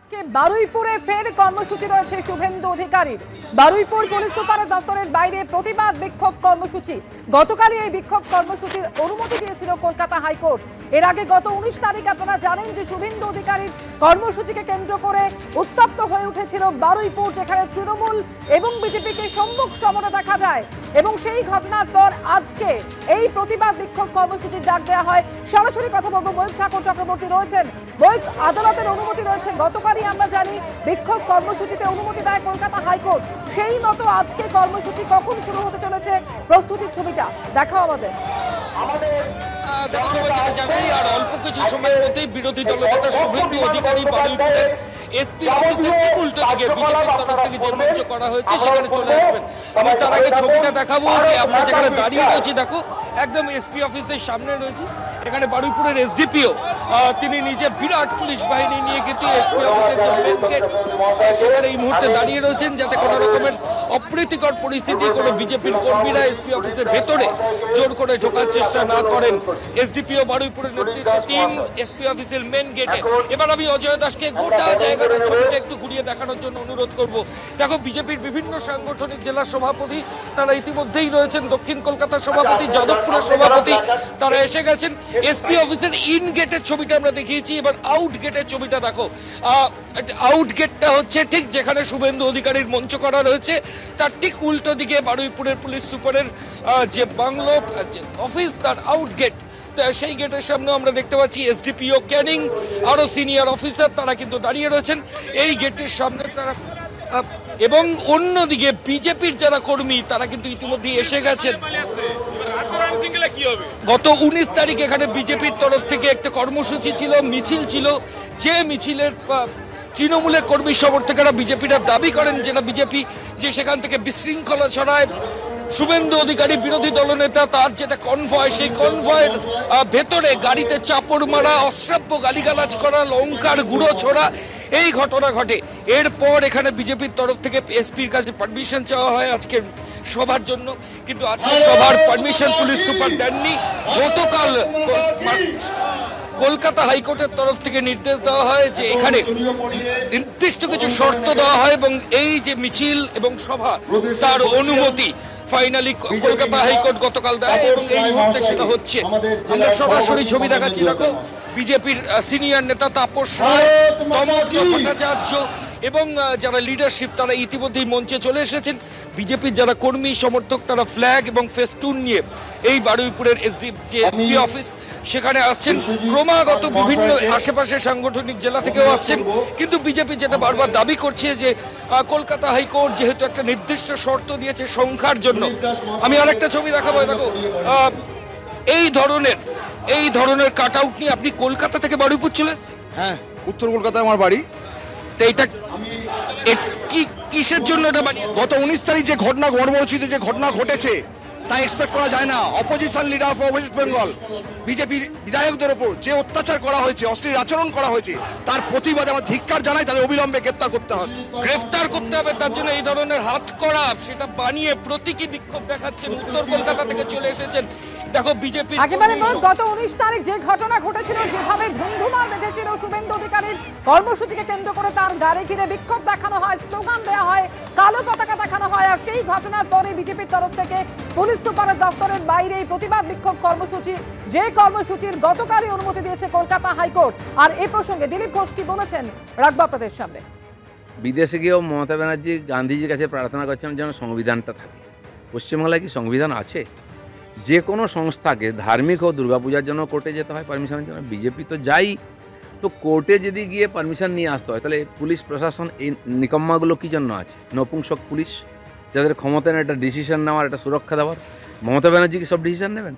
আজকে বারুইপুরে ফের কর্মসূচি রয়েছে শুভেন্দু অধিকারীর। বারুইপুর পুলিশ সুপারের দপ্তরের বাইরে প্রতিবাদ বিক্ষোভ কর্মসূচি। গতকালই এই বিক্ষোভ কর্মসূচির অনুমতি দিয়েছিল কলকাতা হাইকোর্ট। এর আগে গত 19 তারিখ আপনারা জানেন যে শুভেন্দু অধিকারীর কর্মসূচিকে কেন্দ্র করে উত্তপ্ত হয়ে উঠেছিল বারুইপুর, যেখানে তৃণমূল এবং বিজেপিকে সম্মুখ সমরে দেখা যায়। এবং সেই ঘটনার পর আজকে এই প্রতিবাদ বিক্ষোভ কর্মসূচির ডাক দেওয়া হয়। সরাসরি কথা বলবো, ময়ূখ ঠাকুর চক্রবর্তী রয়েছেন। ময়ূখ, আদালতের অনুমতি রয়েছে। গতকালই আমরা জানি বিক্ষোভ কর্মসূচিতে অনুমতি দেয় কলকাতা হাইকোর্ট। সেই মতো আজকে কর্মসূচি কখন শুরু হতে চলেছে, প্রস্তুতির ছবিটা দেখাও আমাদের। জানাই আর অল্প কিছু সময়ের মধ্যেই বিরোধী দলনেতা শুভেন্দু অধিকারী বারুইপুরের এসপি অফিসের ঠিক উল্টো দিকে বিজেপির তরফ থেকে যে মঞ্চ করা হয়েছে সেখানে চলে আসবেন। আমি তার আগে ছবিটা দেখাবো যে আমরা যেখানে দাঁড়িয়ে রয়েছি, দেখো একদম এসপি অফিসের সামনে রয়েছি। এখানে বারুইপুরের এসডিপিও তিনি নিজে বিরাট পুলিশ বাহিনী নিয়ে কিন্তু এসপি অফিসের যে মেন গেট সেখানে এই মুহূর্তে দাঁড়িয়ে রয়েছেন, যাতে কোনো রকমের অপ্রীতিকর পরিস্থিতি কোনো বিজেপির কর্মীরা এসপি অফিসের ভেতরে জোর করে ঢোকার চেষ্টা না করেন। এসডিপিও বারুইপুরের নেতৃত্ব টিম এসপি অফিসের মেন গেটে। এবার আমি অজয় দাসকে গোটা জায়গাটার ছবিটা একটু ঘুরিয়ে দেখানোর জন্য অনুরোধ করব। দেখো, বিজেপির বিভিন্ন সাংগঠনিক জেলার সভাপতি তারা ইতিমধ্যেই রয়েছেন। দক্ষিণ কলকাতার সভাপতি, যাদবপুরের সভাপতি তারা এসে গেছেন। এসপি অফিসের ইন গেটের ছবিটা আমরা দেখিয়েছি, এবার আউট গেটের ছবিটা দেখো। আউট গেটটা হচ্ছে ঠিক যেখানে শুভেন্দু অধিকারীর মঞ্চ করা রয়েছে, তার ঠিক উল্টো দিকে বারুইপুরের পুলিশ সুপারের যে বাংলো অফিস, তার আউট গেট। সেই গেটের সামনে আমরা দেখতে পাচ্ছি এসডিপিও ক্যানিং আরো সিনিয়র অফিসার তারা কিন্তু দাঁড়িয়ে রয়েছেন এই গেটের সামনে। তারা এবং অন্যদিকে বিজেপির যারা কর্মী তারা কিন্তু ইতিমধ্যে এসে গেছেন। গত 19 তারিখ এখানে বিজেপির তরফ থেকে একটা কর্মসূচি ছিল, মিছিল ছিল, যে মিছিলের তৃণমূলের কর্মী সমর্থকেরা বিজেপিরা দাবি করেন যেটা বিজেপি যে সেখান থেকে বিশৃঙ্খলা ছড়ায়। শুভেন্দু অধিকারী বিরোধী দলনেতা, তার যেটা কনভয়, সেই কনভয়ের ভেতরে গাড়িতে চাপড় মারা, অশ্রাব্য গালিগালাজ করা, লঙ্কার গুঁড়ো ছোড়া, এই ঘটনা ঘটে। এরপর এখানে বিজেপির তরফ থেকে এসপির কাছে পারমিশন চাওয়া হয় আজকের সভার জন্য, কিন্তু আজকের সভার পারমিশন পুলিশ সুপার দেননি। গতকাল কলকাতা হাইকোর্টের তরফ থেকে নির্দেশ দেওয়া হয় যে এখানে নির্দিষ্ট কিছু শর্ত দেওয়া হয় এবং এই যে মিছিল এবং সভা তার অনুমতি ফাইনালি কলকাতা হাইকোর্ট গতকাল দেয় এবং এই মুহূর্তে সেটা হচ্ছে। আমরা সরাসরি ছবি দেখাচ্ছি। দেখো, বিজেপির সিনিয়র নেতা তাপস রায়, তমোদ্র ভট্টাচার্য এবং যারা লিডারশিপ তারা ইতিমধ্যেই মঞ্চে চলে এসেছেন। বিজেপির যারা কর্মী সমর্থক তারা ফ্ল্যাগ এবং ফেস্টুন নিয়ে এই বারুইপুরের এসপি অফিস সেখানে আসছেন। ক্রমাগত বিভিন্ন আশেপাশের সাংগঠনিক জেলা থেকেও আসছেন, কিন্তু বিজেপি যেটা বারবার দাবি করছে যে কলকাতা হাইকোর্ট যেহেতু একটা নির্দিষ্ট শর্ত দিয়েছে সংখ্যার জন্য। আমি আরেকটা ছবি দেখাবো। দেখো, এই ধরনের কাট আউট নিয়ে আপনি কলকাতা থেকে বারুইপুর চলে এসেছেন? হ্যাঁ, উত্তর কলকাতায় আমার বাড়ি। তো এটা কিসের জন্য এটা গত 19 তারিখ যে ঘটনা, গড়বড়চিতে যে ঘটনা ঘটেছে তা এক্সপেক্ট করা যায় না। Opposition leader of West Bengal, বিজেপির বিধায়কদের উপর যে অত্যাচার করা হয়েছে, অশ্লীল আচরণ করা হয়েছে, তার প্রতিবাদে আমরা ধিক্কার জানাই। তাদের অবিলম্বে গ্রেফতার করতে হবে। তার জন্য এই ধরনের হাত করা সেটা বানিয়ে প্রতীকী বিক্ষোভ দেখাচ্ছেন। উত্তর কলকাতা থেকে চলে এসেছেন। দেখো, বিজেপি একেবারে গত 19 তারিখ যে ঘটনা ঘটেছিল, যেভাবে ধুমধুমার বেঁধেছিল শুভেন্দু অধিকারীর কর্মসূচিকে কেন্দ্র করে তার গাড়ি ঘিরে বিক্ষোভ দেখানো হয়, স্লোগান দেওয়া হয়, কালো পতাকা দেখানো হয়। আর সেই ঘটনার পরে বিজেপির তরফ থেকে পুলিশ সুপারের দপ্তরের বাইরে এই প্রতিবাদ বিক্ষোভ কর্মসূচি, যে কর্মসূচির গতকালই অনুমতি দিয়েছে কলকাতা হাইকোর্ট। আর এই প্রসঙ্গে দিলীপ ঘোষ কি বলেছেন রাখবো আপনাদের সামনে। বিদেশে গিয়েও মমতা ব্যানার্জি গান্ধীজির কাছে প্রার্থনা করছেন যেন সংবিধানটা থাকে। পশ্চিমবাংলায় কি সংবিধান আছে? যে কোনো সংস্থাকে ধার্মিক ও দুর্গাপূজার জন্য কোর্টে যেতে হয় পারমিশনের জন্য। বিজেপি তো যাই, তো কোর্টে যদি গিয়ে পারমিশন নিয়ে আসতে হয়, তাহলে পুলিশ প্রশাসন এই নিকম্মাগুলো কী জন্য আছে? নপুংসক পুলিশ, যাদের ক্ষমতা নেই একটা ডিসিশন নেওয়ার, একটা সুরক্ষা দেওয়ার। মমতা ব্যানার্জি কি সব ডিসিশন নেবেন?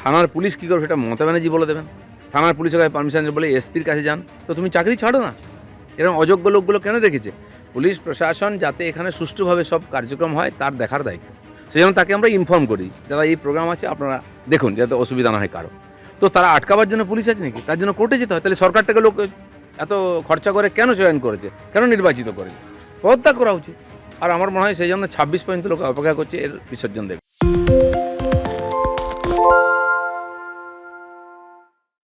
থানার পুলিশ কী করবে সেটা মমতা ব্যানার্জি বলে দেবেন। থানার পুলিশের কাছে পারমিশন বলে এসপির কাছে যান, তো তুমি চাকরি ছাড়ো না। এরকম অযোগ্য লোকগুলো কেন রেখেছে? পুলিশ প্রশাসন যাতে এখানে সুষ্ঠুভাবে সব কার্যক্রম হয় তার দেখার দায়িত্ব। সেই জন্য তাকে আমরা ইনফর্ম করি, যারা এই প্রোগ্রাম আছে আপনারা দেখুন যাতে অসুবিধা না হয় কারো। তো তারা আটকাবার জন্য পুলিশ আছে নাকি? তার জন্য কোর্টে যেতে হয়। তাহলে সরকারটাকে লোক এত খরচা করে কেন চয়ন করেছে, কেন নির্বাচিত করেছে? পদত্যাগ করা উচিত। আর আমার মনে হয় সেই জন্য 26 পর্যন্ত লোক অপেক্ষা করছে এর বিসর্জন দেবে।